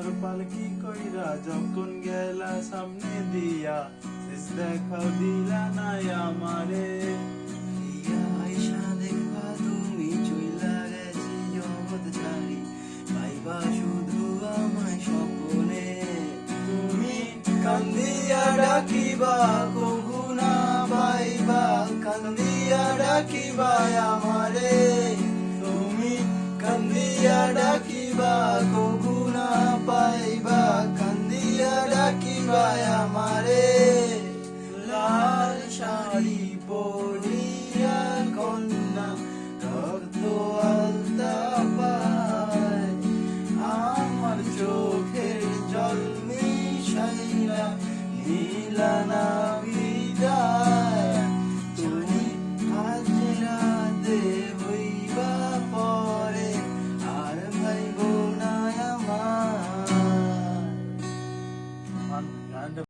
সোনার পালকি কইরা যখন গেলা সামনে দিয়া, শেষ দেখাও দিলা না আমারে। ফিরিয়া আইসা দেখবা তুমি চইলা গেছি জগৎ ছাড়ি, পাইবা শুধু আমায় স্বপ্নে। তুমি কান্দিয়া ডাকিবা কভু না পাইবা, কান্দিয়া ডাকিবা আমারে। তুমি কান্দিয়া ডাকিবা কভু না পাইবা, কান্দিয়া ডাকিবা আমারে। লাল শাড়ি পরিয়া কন্যা রক্ত আলতা পায়, আমার চোখের জল মিশাইলা নীলা না বিদায়। তুমি আজ রাতে হইবা পরে, আর ভাইব না আমার। গানটা